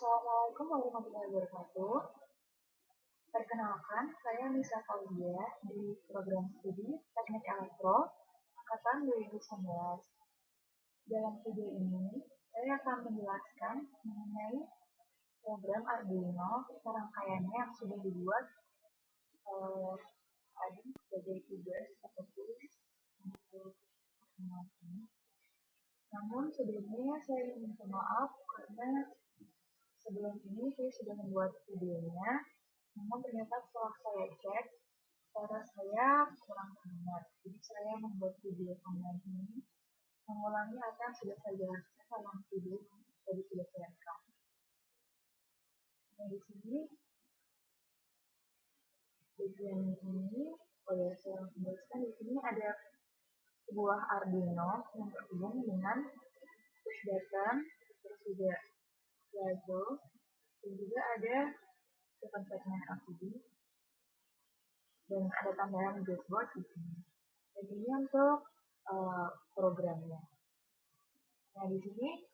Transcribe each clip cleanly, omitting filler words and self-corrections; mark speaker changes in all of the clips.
Speaker 1: Assalamualaikum warahmatullahi wabarakatuh. Perkenalkan, saya Nisa Fauziah di program studi Teknik Elektro angkatan 2019. Dalam video ini, saya akan menjelaskan mengenai program Arduino serangkaiannya yang sudah dibuat oleh Adi sebagai tugas atau tulis untuk pertemuan ini. Namun sebelumnya saya ingin minta maaf karena sebelum ini saya sudah membuat videonya, namun ternyata setelah saya cek, suara saya kurang terdengar. Jadi saya membuat video online ini mengulangi apa yang sudah saya jelaskan dalam video yang tadi sudah saya rekam. Nah, di sini bagian ini, saya jelaskan di sini ada sebuah Arduino yang terhubung dengan push button, terus juga label, dan juga ada segmen LCD, dan ada tambahan breadboard di sini. Dan ini untuk programnya. Nah, di sini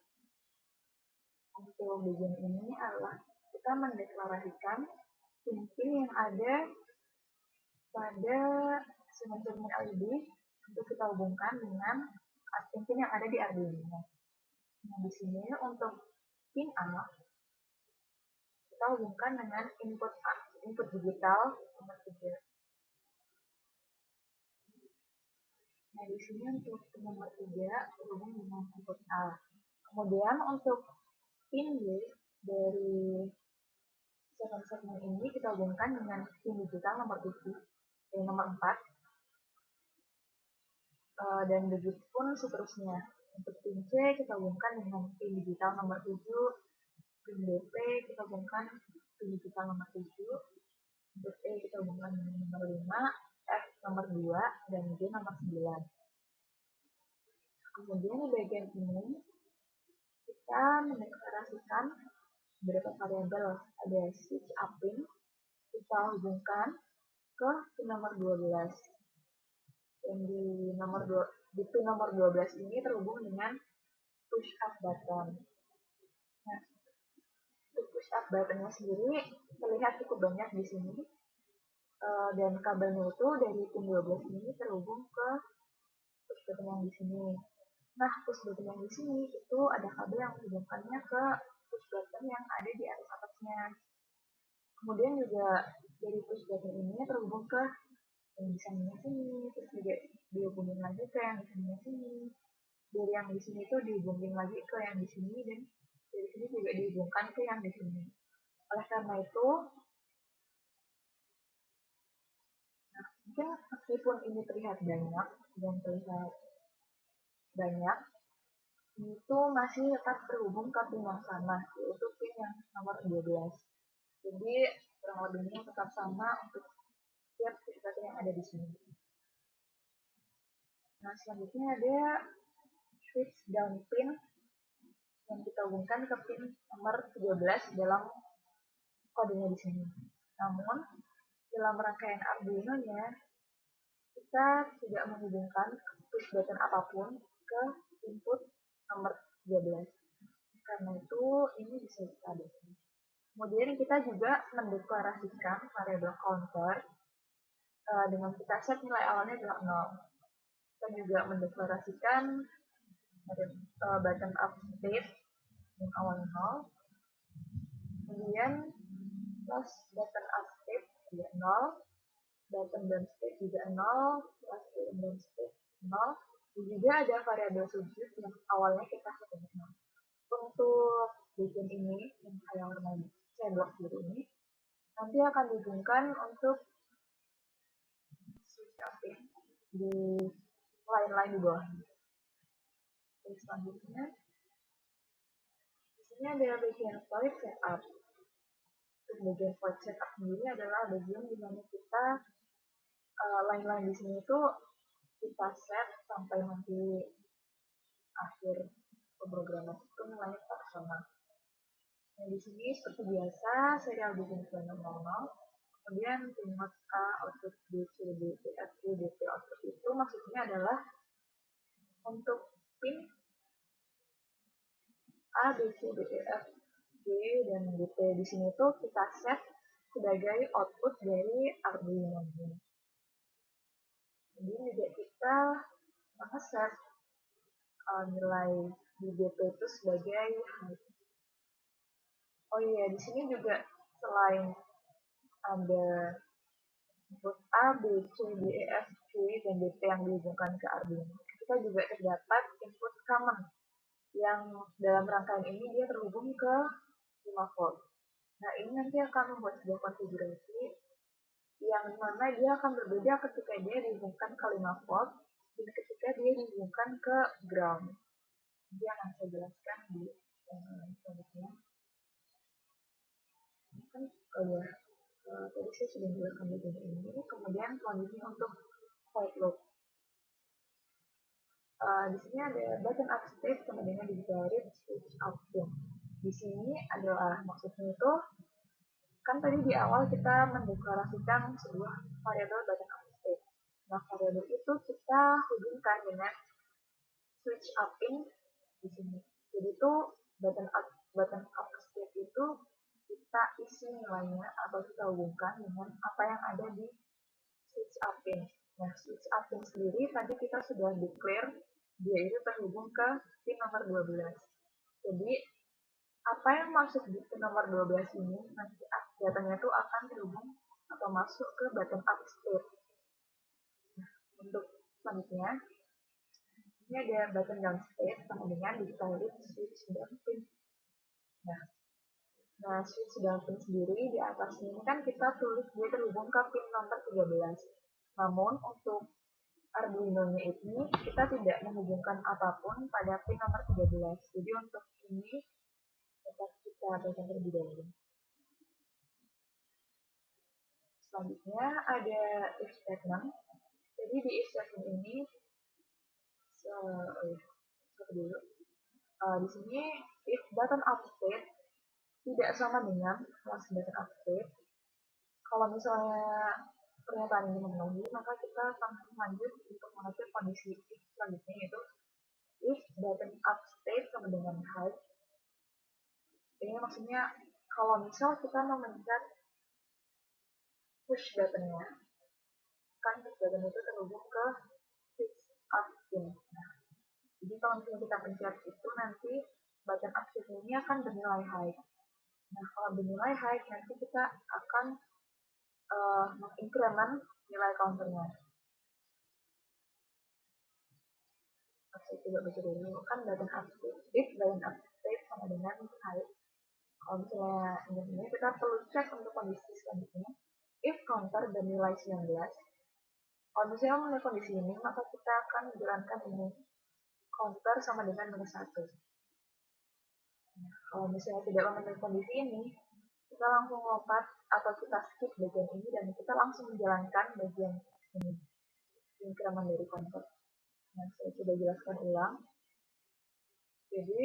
Speaker 1: untuk bagian ini adalah kita mendeklarasikan pin-pin yang ada pada segmen LED untuk kita hubungkan dengan pin-pin yang ada di Arduino. Nah, di sini untuk pin A kita hubungkan dengan input digital nomor 3. Nah, di sini untuk nomor 3 berhubung dengan input A. Kemudian untuk pin B dari segmen ini kita hubungkan dengan pin digital nomor 7 dan nomor 4. Dan begitu pun seterusnya. Untuk pin C kita hubungkan dengan pin digital nomor 7, pin BP kita hubungkan pin digital nomor 7, untuk E kita hubungkan dengan nomor 5, F nomor 2, dan G nomor 9. Kemudian di bagian ini kita mendeklarasikan beberapa variabel. Ada switch up pin, kita hubungkan ke pin nomor 12. Dan di pin nomor 12 ini terhubung dengan push up button. Nah, untuk push up buttonnya sendiri terlihat cukup banyak di sini. Dan kabelnya itu dari pin 12 ini terhubung ke push button yang di sini. Nah, push button yang di sini itu ada kabel yang menghubungkannya ke push button yang ada di atasnya. Kemudian juga dari push button ini terhubung ke yang di sampingnya sini, terus juga dihubungin lagi ke yang di sampingnya sini. Dari yang di sini itu dihubungin lagi ke yang di sini, dan dari sini juga dihubungkan ke yang di sini. Oleh karena itu, mungkin meskipun ini terlihat banyak dan terlihat banyak, itu masih tetap terhubung ke pin yang sama, yaitu pin yang nomor 12. Jadi kurang lebihnya tetap sama untuk setiap push button yang ada di sini. Nah, selanjutnya ada switch down pin yang kita hubungkan ke pin nomor 13 dalam kodenya di sini. Namun, dalam rangkaian Arduino-nya, kita tidak menghubungkan push button apapun ke input nomor 13. Karena itu, ini bisa kita adopsi. Kemudian kita juga mendeklarasikan variabel counter dengan kita set nilai awalnya adalah 0. Kita juga mendeklarasikan button up state yang awal 0. Kemudian plus button up state juga 0. Button down state juga 0. Plus button down state 0. Dan juga ada variabel substitute yang awalnya kita set 0. Untuk bagian ini yang saya blok biru ini nanti akan dihubungkan untuk switch up di line-line di bawah. Terus selanjutnya di sini ada bagian void setup. Untuk bagian void setup sendiri adalah bagian di mana kita line-line di sini itu kita set sampai nanti akhir pemrograman itu nilainya tetap sama. Nah, di sini seperti biasa serial bikin 9600, kemudian input A, output B, C, D, E, F, G, D, P, output itu maksudnya adalah untuk pin A, B, C, D, E, F, G, dan GP. Di sini tuh kita set sebagai output dari Arduino. Jadi juga kita set nilai di GP itu sebagai height. Oh iya, di sini juga selain ada input A, B, C, D, E, F, G, dan DP yang dihubungkan ke Arduino, kita juga terdapat input common yang dalam rangkaian ini dia terhubung ke 5 volt. Nah, ini nanti akan membuat sebuah konfigurasi yang mana dia akan berbeda ketika dia dihubungkan ke 5 volt dan ketika dia dihubungkan ke ground. Jadi akan saya jelaskan di selanjutnya. Ini kan tadi saya sudah menjelaskan di ini. Kemudian selanjutnya untuk white loop. Di sini ada button up state sama dengan digital read switch up pin. Di sini adalah maksudnya itu kan tadi di awal kita mendeklarasikan sebuah variabel button up state. Nah, variabel itu kita hubungkan dengan switch up pin di sini. Jadi itu button up state itu kita isi nilainya atau kita hubungkan dengan apa yang ada di switch up pin. Nah, switch up pin sendiri tadi kita sudah declare dia itu terhubung ke pin nomor 12. Jadi apa yang masuk di pin nomor 12 ini nanti datanya itu akan terhubung atau masuk ke button up state. Nah, untuk selanjutnya ini ada button down state sama dengan digital read switch down pin. Nah, switch down pin sendiri di atas ini kan kita tulis dia terhubung ke pin nomor 13. Namun untuk Arduino-nya ini kita tidak menghubungkan apapun pada pin nomor 13. Jadi untuk ini dapat kita baca terlebih dahulu. Selanjutnya ada if statement. Jadi di if statement ini di sini if button up state tidak sama dengan kelas button up state. Kalau misalnya pernyataan ini memenuhi, maka kita langsung lanjut untuk mengecek kondisi if selanjutnya, yaitu if button up state sama dengan height. Ini maksudnya kalau misal kita memencet push buttonnya, kan push button itu terhubung ke switch up pin. Nah, jadi kalau misalnya kita pencet itu nanti button up state ini akan bernilai high. Nah, kalau bernilai high nanti kita akan mengincrement nilai counternya. Saya coba baca dulu, kan button up state, if button up state sama dengan high. Kalau misalnya ini kita perlu cek untuk kondisi selanjutnya. If counter bernilai 19, kalau misalnya memenuhi kondisi ini, maka kita akan menjalankan ini counter sama dengan minus 1. Nah, kalau misalnya tidak memenuhi kondisi ini, kita langsung lompat atau kita skip bagian ini dan kita langsung menjalankan bagian ini, increment dari counter. Nah, saya coba jelaskan ulang. Jadi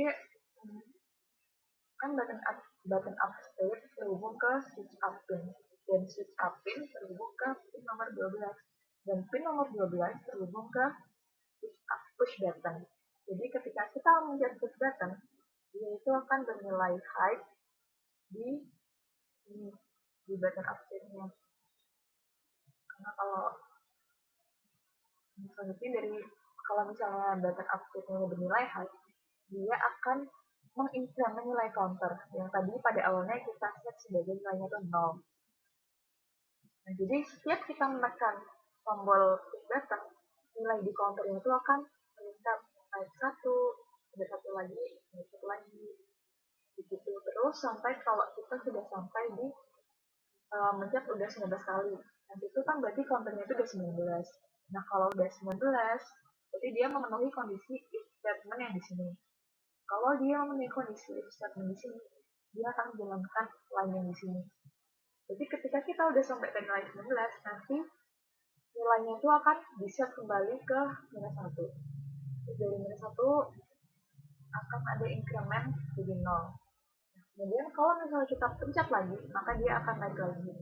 Speaker 1: kan button up state terhubung ke switch up pin, dan switch up pin terhubung ke pin nomor 12, dan pin nomor 12 terhubung ke push button. Jadi ketika kita mencet push button, dia itu akan bernilai high di button up state-nya. Karena kalau misalnya button up state-nya bernilai high, dia akan mengincrement nilai counter yang tadi pada awalnya kita set sebagai nilainya itu 0. Nah, jadi setiap kita menekan tombol push button, nilai di counternya itu akan meningkat naik 1, ada 1 lagi, naik 1 lagi, begitu terus sampai kalau kita sudah sampai di mencet udah 19 kali. Nanti itu kan berarti counternya itu udah 19. Nah, kalau udah 19, berarti dia memenuhi kondisi if statement yang di sini. Kalau dia memenuhi kondisi if statement di sini, dia akan menjalankan line yang di sini. Jadi ketika kita udah sampai ke nilai 19, nanti nilainya itu akan bisa kembali ke minus 1. Dari minus 1 akan ada increment jadi 0. Kemudian kalau misalnya kita pencet lagi, maka dia akan naik lagi.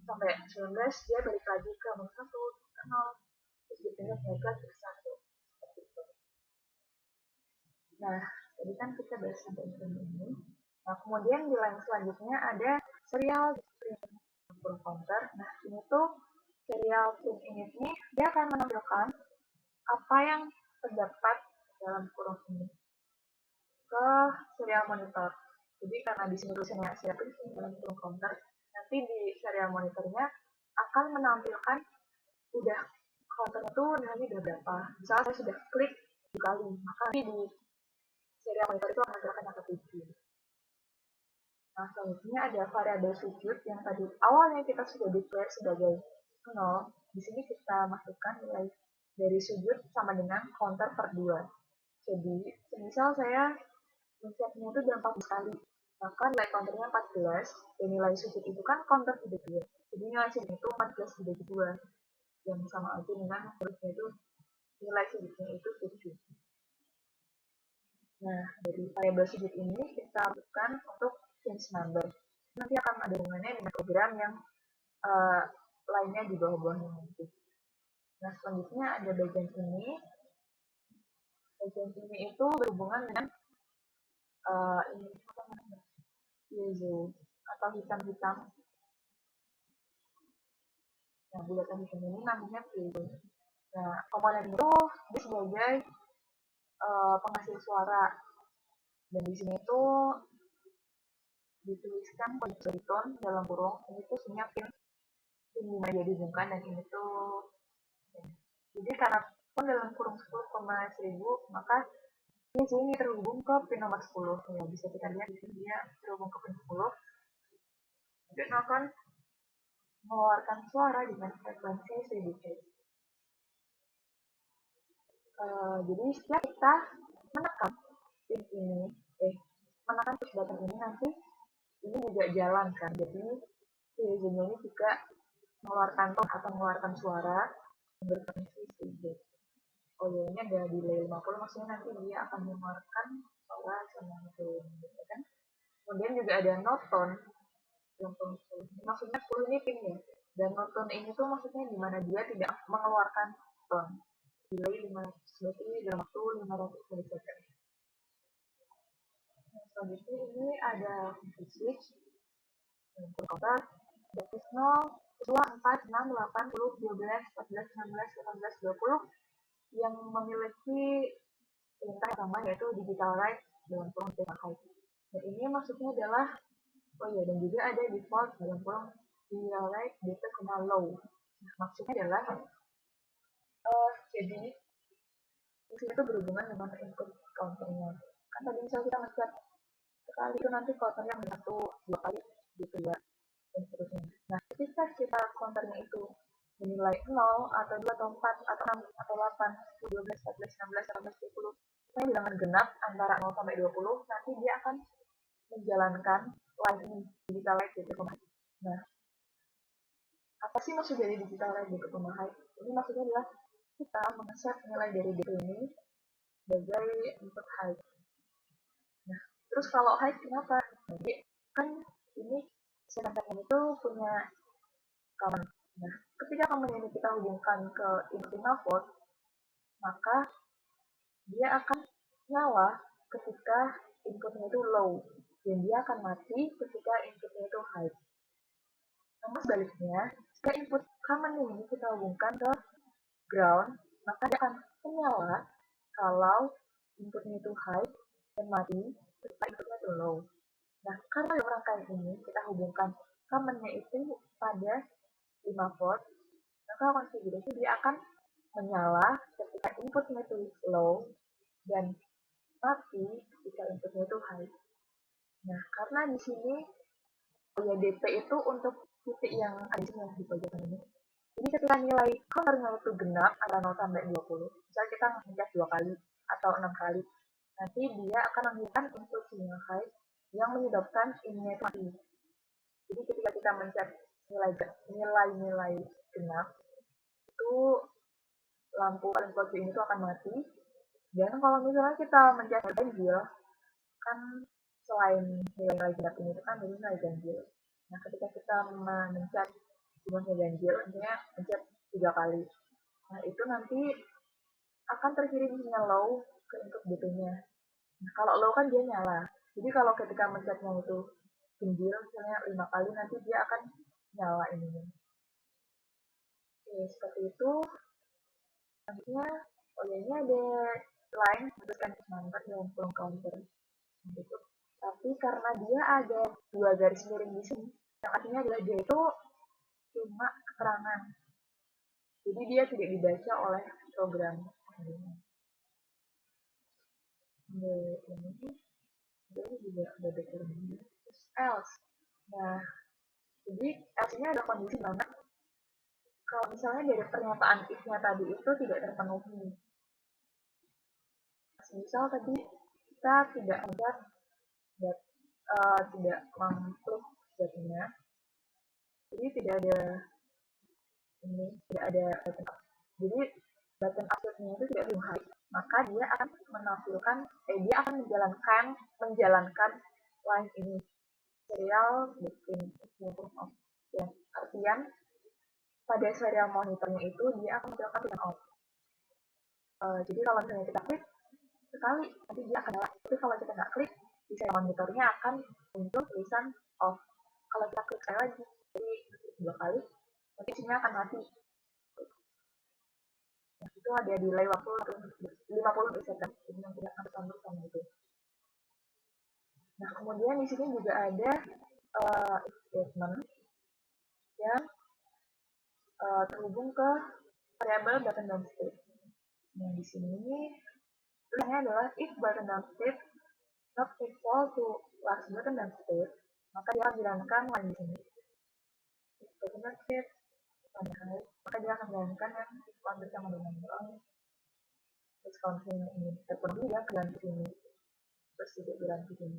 Speaker 1: Sampai 19, dia balik lagi ke minus 1, ke 0. Terus dipencet naik lagi ke 1. Nah, tadi kan kita bahas sampai increment ini. Nah, kemudian di line selanjutnya ada serial print counter. Nah, ini tuh serial print ini dia akan menampilkan apa yang terdapat dalam kurung ini ke serial monitor. Jadi karena di sini tulisannya serial print dalam kurung counter, nanti di serial monitornya akan menampilkan udah counter itu nilainya udah berapa. Misalnya saya sudah klik 7 kali, maka nanti di serial monitor itu akan menampilkan angka 7. Nah, selanjutnya ada variabel sudut yang tadi awalnya kita sudah declare sebagai 0. Di sini kita masukkan nilai dari sudut sama dengan counter per 2. Jadi, misal saya mencetnya itu udah 14 kali, maka nilai counternya 14, dan nilai sudut itu kan counter dibagi 2. Jadi nilai sudut itu 14 dibagi 2, yang sama aja dengan hurufnya itu nilai sudutnya itu 7. Nah, dari variabel sudut ini kita lakukan untuk change number. Nanti akan ada hubungannya dengan program yang lainnya di bawah-bawahnya nanti. Nah, selanjutnya ada bagian ini. Bagian ini itu berhubungan dengan ini apa namanya? Yellow atau hitam-hitam. Nah, bulatan hitam ini namanya yellow. Nah, komponen itu dia sebagai penghasil suara. Dan di sini itu dituliskan bariton dalam kurung. Ini tuh sebenarnya pin dimana dia dihubungkan, dan ini tuh jadi karena pun dalam kurung 10,1000 maka ini sini terhubung ke pin nomor 10. Ya, bisa kita lihat di sini dia terhubung ke pin 10 dan akan mengeluarkan suara dengan frekuensi 1000 Hz. Jadi setiap kita menekan pin ini, menekan push button ini, nanti ini juga jalan kan. Jadi piezonya ini juga mengeluarkan tone atau mengeluarkan suara berfrekuensi 1000 Hz. Oh ya, ini ada delay 50, maksudnya nanti dia akan mengeluarkan suara sama tone, gitu kan. Kemudian juga ada note tone yang tone 10. Maksudnya 10 ini pin ya. Dan note tone ini tuh maksudnya di mana dia tidak mengeluarkan tone. Delay 500, berarti dalam waktu 500 milisecond. Nah, selanjutnya ini ada fungsi switch. Untuk kota, basis 0, 2, 4, 6, 8, 10, 12, 14, 16, 18, 20 yang memiliki perintah yang sama, yaitu digital write dalam kurung data height. Dan ini maksudnya adalah, oh iya, dan juga ada default dalam kurung digital write data, low. Nah, maksudnya adalah jadi fungsi itu berhubungan dengan input counternya. Kan tadi misalnya kita ngecat sekali itu nanti counternya 1, 2 kali gitu ya, dan seterusnya. Nah, ketika kita counternya itu menilai 0 atau 2 atau 4 atau 6 atau 8, 12, 14, 16, 18, 20, misalnya bilangan genap antara 0 sampai 20, nanti dia akan menjalankan line ini, digital write gitu. Nah, apa sih maksud dari digital write gitu height? Ini maksudnya adalah kita mengeset nilai dari DP ini sebagai input height. Nah, terus kalau height kenapa? Jadi kan ini sebenarnya itu punya common. Nah, ketika common ini kita hubungkan ke input 5 volt, maka dia akan nyala ketika inputnya itu low, dan dia akan mati ketika inputnya itu high. Namun sebaliknya, jika input common ini kita hubungkan ke ground, maka dia akan menyala kalau inputnya itu high dan mati ketika inputnya itu low. Nah, karena rangkaian ini kita hubungkan commonnya itu pada 5 volt, maka konfigurasi dia akan menyala ketika inputnya itu low dan mati ketika inputnya itu high. Nah, karena di sini ya DP itu untuk titik yang ada di pojokan ini. Jadi ketika nilai counternya itu genap antara 0 sampai 20, misalnya kita mencet 2 kali atau 6 kali, nanti dia akan memberikan input sinyal high yang menyebabkan ininya itu mati. Jadi ketika kita mencet nilai-nilai genap, itu lampu paling pojok ini tuh akan mati. Dan kalau misalnya kita mencet ganjil, kan selain nilai genap ini itu kan dari nilai ganjil. Nah, ketika kita mencet jumlahnya ganjil, misalnya mencet 3 kali, nah itu nanti akan terkirim sinyal low ke input DP-nya. Nah, kalau low kan dia nyala. Jadi kalau ketika mencetnya itu ganjil, misalnya 5 kali, nanti dia akan nyala ininya. Oke, seperti itu. Selanjutnya, ini ada line menuliskan number dalam kolom counter. Gitu. Tapi karena dia ada 2 garis miring di sini, yang artinya adalah dia itu cuma keterangan. Jadi dia tidak dibaca oleh program. Ini juga ada determinan. Else. Nah, jadi else-nya ada kondisi banget. Kalau misalnya dari pernyataan if-nya tadi itu tidak terpenuhi. Misal tadi kita tidak melihat tidak mengklik jadinya, jadi tidak ada button up. Jadi button up-nya itu tidak dimulai, maka dia akan menampilkan dia akan menjalankan line ini serial between ya, artian pada serial monitornya itu dia akan menampilkan tulisan off. Jadi kalau misalnya kita klik sekali, nanti dia akan nyala. Tapi kalau kita nggak klik, di serial monitornya akan muncul tulisan off. Kalau kita klik sekali lagi, jadi 2 kali, nanti isinya akan mati. Nah, itu ada delay waktu 50 detik, jadi yang tidak akan sampai sama itu. Nah, kemudian di sini juga ada statement yang terhubung ke variabel button down state. Nah, di sini tulisannya adalah if button down state not equal to last button down state, maka dia akan jalankan line di sini. If button down state maka dia akan jalankan yang equal bersama dengan nol. Terus kalau misalnya ini terpenuhi, dia akan jalan ke sini. Terus juga jalan ke sini.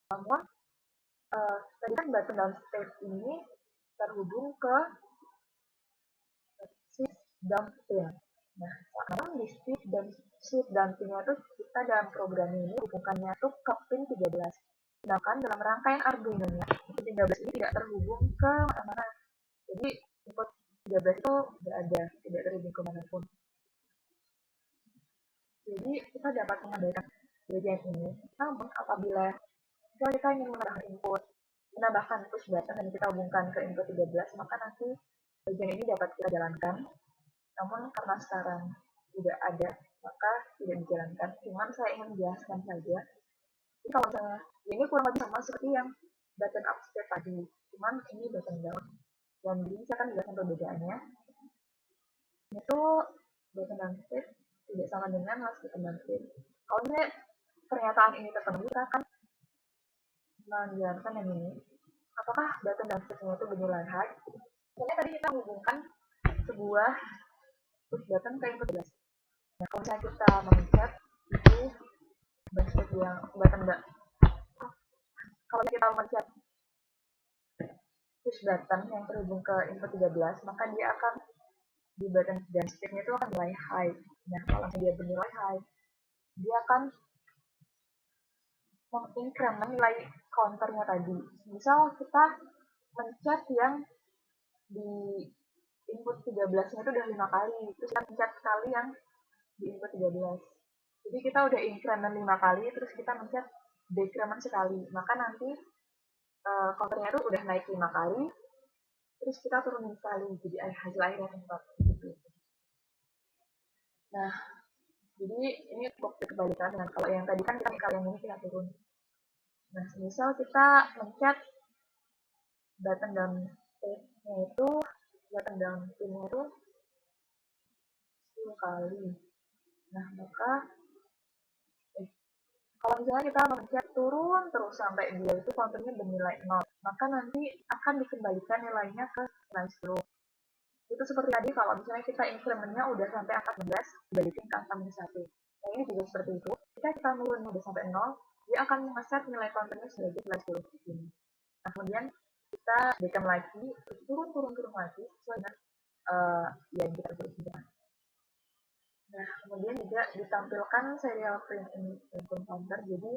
Speaker 1: Namun tadi kan button down state ini terhubung ke shift down pin. Nah, sekarang di shift down pin itu kita dalam program ini hubungannya tuh ke pin 13. Sedangkan dalam rangkaian Arduino-nya, pin 13 ini tidak terhubung ke mana-mana. Jadi input 13 itu tidak ada, tidak terhubung ke manapun. Jadi kita dapat mengabaikan bagian ini. Namun apabila kita ingin menambahkan push button dan kita hubungkan ke input 13, maka nanti bagian ini dapat kita jalankan. Namun karena sekarang tidak ada, maka tidak dijalankan. Cuman saya ingin menjelaskan saja. Jadi kalau misalnya ini kurang lebih sama seperti yang button up state tadi, cuman ini button down. Dan ini saya akan jelaskan perbedaannya. Itu button down state tidak sama dengan last button down state. Kalau ini pernyataan ini terpenuhi, kita akan menjalankan yang ini. Apakah button down state-nya itu bernilai high? Misalnya tadi kita hubungkan sebuah push button ke input 13. Nah, kalau misalnya kita mencet itu button enggak. Kalau kita mencet push button yang terhubung ke input 13, maka dia akan di button dan state-nya itu akan nilai high. Nah, kalau dia bernilai high, dia akan mengincrement nilai counternya tadi. Misal kita mencet yang di input 13-nya itu udah 5 kali, terus kita pencet sekali yang di input 13. Jadi kita udah increment 5 kali, terus kita mencet decrement sekali. Maka nanti counternya itu udah naik 5 kali, terus kita turunin sekali, jadi hasil akhirnya tempat. Gitu. Nah, jadi ini bukti kebalikan dengan kalau yang tadi kan kita naik yang ini kita turun. Nah, misal kita mencet button down state-nya itu, button down pin-nya itu 10 kali. Nah, maka kalau misalnya kita mencet turun terus sampai dia itu counternya bernilai 0, maka nanti akan dikembalikan nilainya ke nilai 10. Itu seperti tadi kalau misalnya kita incrementnya udah sampai angka 11, dibalikin ke angka minus 1. Nah, ini juga seperti itu. Jika kita turun udah sampai 0, dia akan mengeset nilai counternya sebagai nilai 10. Nah, kemudian kita berikan lagi, turun lagi, sesuai dengan yang kita berikan. Nah, kemudian juga ditampilkan serial print input counter, jadi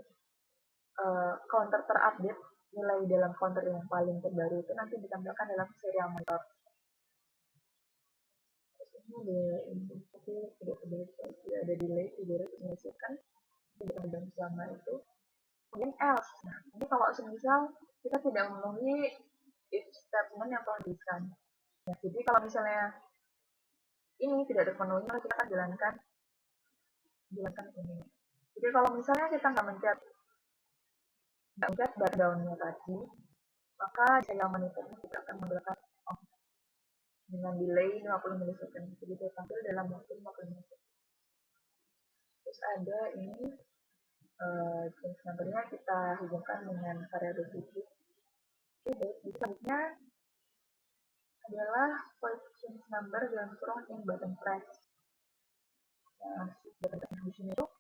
Speaker 1: counter terupdate nilai dalam counter yang paling terbaru itu nanti ditampilkan dalam serial monitor. Ini tidak ada delay, tidak ada menyelesaikan, tidak ada selama itu. kemudian else. Nah, ini kalau semisal kita tidak memenuhi if statement yang telah diberikan. Nah, jadi kalau misalnya ini tidak terpenuhi, maka kita akan jalankan ini. Jadi kalau misalnya kita nggak mencet background-nya tadi, maka serial monitornya kita akan menggunakan off dengan delay 50 milisecond. Jadi dia tampil dalam waktu 50 milisecond. Terus ada ini change number-nya kita hubungkan dengan variable digit. Oke, selanjutnya adalah void change number dan kurang in button press. Nah, button press di sini tuh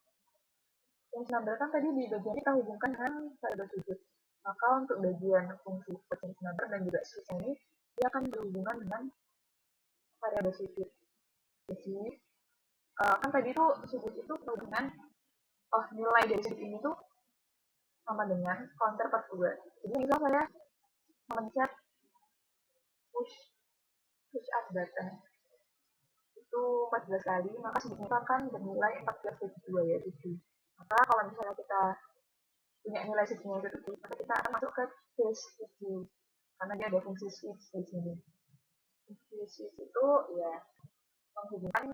Speaker 1: change number kan tadi di bagian kita hubungkan dengan variable digit. Maka untuk bagian fungsi change number dan juga switch ini dia akan berhubungan dengan variable digit. Jadi kan tadi tuh switch itu berhubungan nilai dari switch ini tuh sama dengan counter per 2. Jadi misal saya mencet push up button itu 14 kali, maka switch akan bernilai 14/2 ya 7. Maka kalau misalnya kita punya nilai switch-nya itu 7, maka kita akan masuk ke phase 7 karena dia ada fungsi switch di sini. Fungsi switch itu ya menghubungkan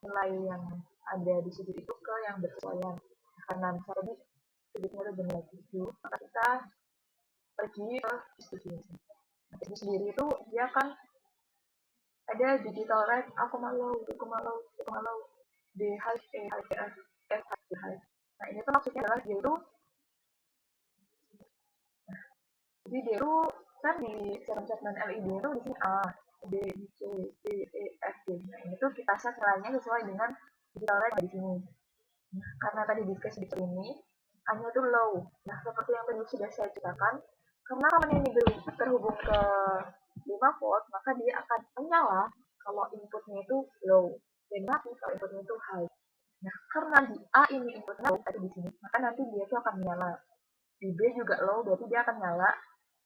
Speaker 1: nilai yang ada di sudut itu ke yang bersesuaian. Karena misalnya tadi sudutnya itu bernilai 7, maka kita pergi ke sudut ini. Nah, itu sendiri itu dia akan ada digital right, aku malau, D high, E high, F high. Nah ini tuh maksudnya adalah dia itu jadi dia itu kan di segmen LED itu di sini A, B, C, D, E, F, G. Nah ini tuh kita set nilainya sesuai dengan digital right di sini. Nah, karena tadi di case ini A-nya itu low. Nah seperti yang tadi sudah saya ceritakan, karena ramalan ini terhubung ke 5 volt, maka dia akan menyala kalau inputnya itu low dan mati kalau inputnya itu high. Nah, karena di A ini inputnya low tadi di sini, maka nanti dia itu akan menyala. Di B juga low, berarti dia akan nyala.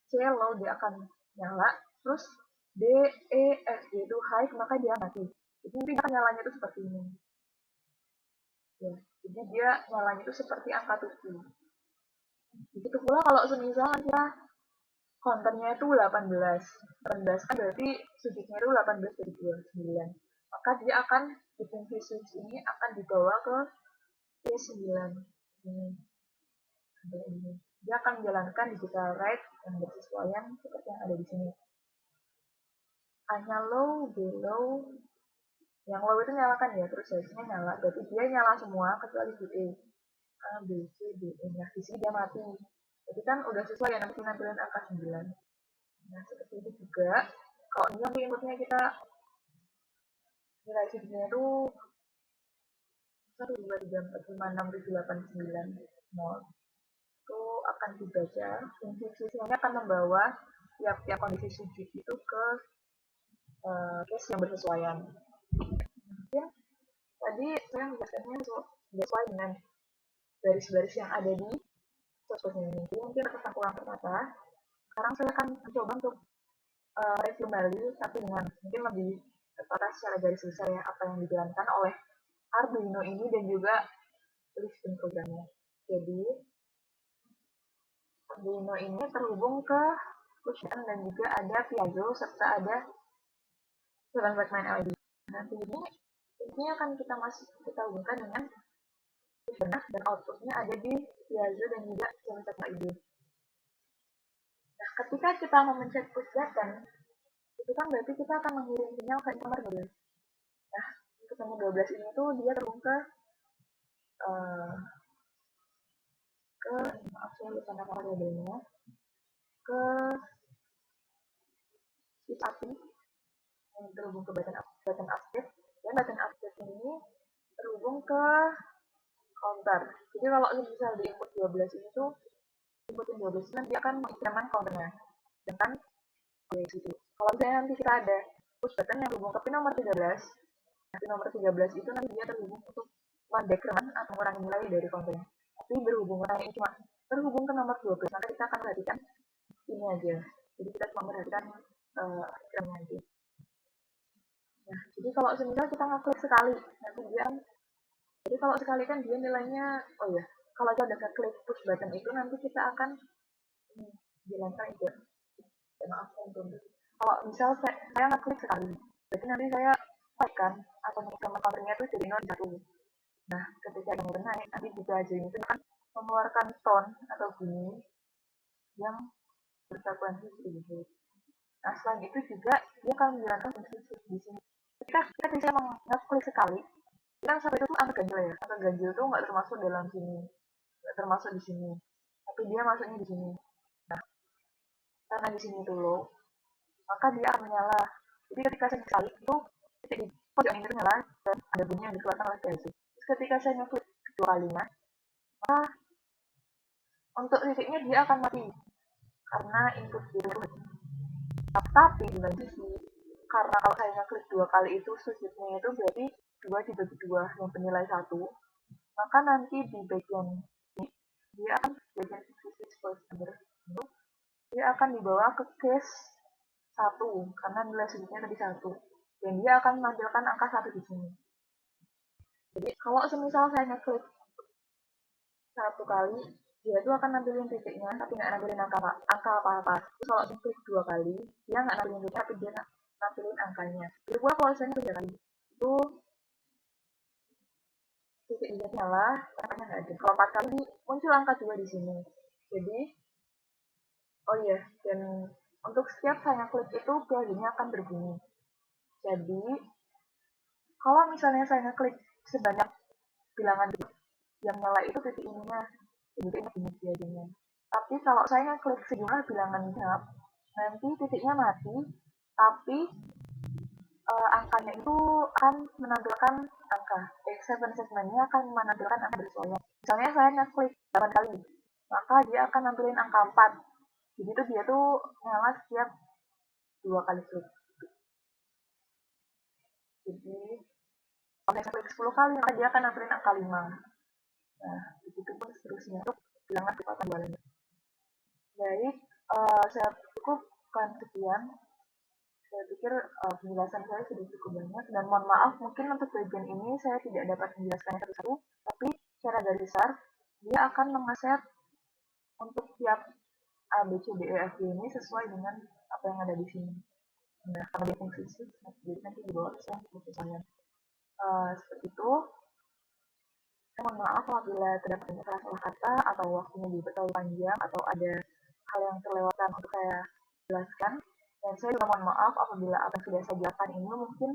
Speaker 1: C low, dia akan nyala. Terus D, E, F, G itu high, maka dia mati. Jadi nanti dia akan nyalanya itu seperti ini. Ya, jadi dia nyalanya itu seperti angka 7. Begitu pula kalau semisal kita counternya itu 18. 18 kan berarti sudutnya itu 18 dari 29. Maka dia akan di fungsi switch ini akan dibawa ke P9 ini. Dia akan menjalankan digital right yang bersesuaian seperti yang ada di sini. A-nya low, B low. Yang low itu nyalakan ya, terus harusnya nyala. Berarti dia nyala semua kecuali D, E. A, B, C, D, E. Nah, di sini dia mati. Jadi kan udah sesuai ya nanti nampilin angka 9. Nah, seperti itu juga. Kalau ini nanti inputnya kita nilai CD-nya itu 1, 2, 3, 4, 5, 6, 7, 8, 9, 0. Itu akan dibaca. Fungsi switch-nya akan membawa tiap kondisi sudut itu ke case yang bersesuaian. Mungkin tadi saya menjelaskannya sesuai dengan garis-garis yang ada di source ini. Jadi mungkin tentang kurang terkata. Sekarang saya akan mencoba untuk review kembali, tapi dengan mungkin lebih terkata secara garis besar ya apa yang dijalankan oleh Arduino ini dan juga listing programnya. Jadi Arduino ini terhubung ke push button dan juga ada piezo serta ada 7 segmen LED. Nanti ini akan kita hubungkan dengan push button dan outputnya ada di piezo dan juga 7 segmen LED. Nah, ketika kita memencet push button, itu kan berarti kita akan mengirim sinyal ke nomor 12. Nah, untuk nomor 12 ini tuh dia terhubung ke maaf saya lupa nama variabelnya, ke switch API yang terhubung ke button update, dan button update ini terhubung ke counter. Jadi kalau misal di input 12 ini tuh inputin 12 nanti akan mengincrement counternya dengan situ. Kalau misalnya nanti kita ada push button yang terhubung ke pin nomor 13, nah pin nomor 13 itu nanti dia terhubung untuk mendecrement atau mengurangi nilai dari counternya. Tapi berhubung ini cuma terhubung ke nomor 12, maka kita akan perhatikan ini aja. Jadi kita cuma perhatikan incrementnya aja. Nah, jadi kalau semisal kita ngeklik sekali, nanti dia jadi kalau sekali kan dia nilainya, oh ya, kalau kita udah klik push button itu nanti kita akan jalankan itu. Maaf untuk kalau misal saya ngeklik sekali, berarti nanti saya tekan atau sama counternya itu jadi 0 1. Nah, ketika ini naik, nanti jika jadi itu akan mengeluarkan tone atau bunyi yang berfrekuensi sedikit. Nah, selain itu juga dia akan menjalankan fungsi di sini. Ketika bisa mengeklik sekali, kan sampai itu angka ganjil ya. Angka ganjil itu nggak termasuk dalam sini, nggak termasuk di sini, tapi dia masuknya di sini. Nah, karena di sini dulu, maka dia akan menyala. Jadi ketika saya sekali itu titik di pojok ini nyala dan ada bunyi yang dikeluarkan oleh PLC. Terus ketika saya ngeklik kedua kalinya, maka untuk titiknya dia akan mati karena input itu. Tapi di lain sisi, karena kalau saya ngeklik 2 kali itu sujudnya itu berarti 2 dibagi 2 yang bernilai 1, maka nanti di bagian ini dia akan bagian fixed first number dia akan dibawa ke case 1 karena nilai sudutnya tadi 1 dan dia akan menampilkan angka 1 di sini. Jadi kalau semisal saya ngeklik 1 kali, dia itu akan nampilin titiknya tapi nggak nampilin angka apa-apa. Terus kalau ngeklik 2 kali, dia nggak nampilin titiknya tapi dia nampilin angkanya. Jadi pula kalau saya ngeklik 3 kali, itu titik dia nyala, angkanya nggak ada. Kalau 4 kali muncul angka 2 di sini. Jadi, oh iya, dan untuk setiap saya klik itu biasanya akan berbunyi. Jadi, kalau misalnya saya ngeklik sebanyak bilangan yang nyala itu titik ininya, jadi ini bunyi biasanya. Tapi kalau saya ngeklik sejumlah bilangan genap, nanti titiknya mati, tapi angkanya itu akan menampilkan angka. Segmennya akan menampilkan angka bersuara. Misalnya saya ngeklik 8 kali, maka dia akan nampilin angka 4. Jadi itu dia tuh nyala setiap 2 kali klik. Jadi kalau saya klik 10 kali, maka dia akan nampilin angka 5. Nah, begitu pun seterusnya untuk bilangan kekuatan bulannya. Baik, saya cukupkan sekian. Saya pikir penjelasan saya sudah cukup banyak dan mohon maaf mungkin untuk bagian ini saya tidak dapat menjelaskannya satu-satu, tapi secara garis besar dia akan mengaset untuk tiap A, B, C, D, E, F, G ini sesuai dengan apa yang ada di sini. Nah, karena dia fungsi jadi nanti di bawah saya fungsi saya. Seperti itu. Saya mohon maaf apabila terdapat salah kata atau waktunya juga terlalu panjang atau ada hal yang terlewatkan untuk saya jelaskan. Dan saya juga mohon maaf apabila apa yang sudah saya jelaskan ini mungkin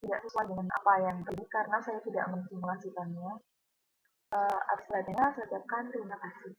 Speaker 1: tidak sesuai dengan apa yang terjadi karena saya tidak mensimulasikannya. Atas perhatiannya, saya ucapkan terima kasih.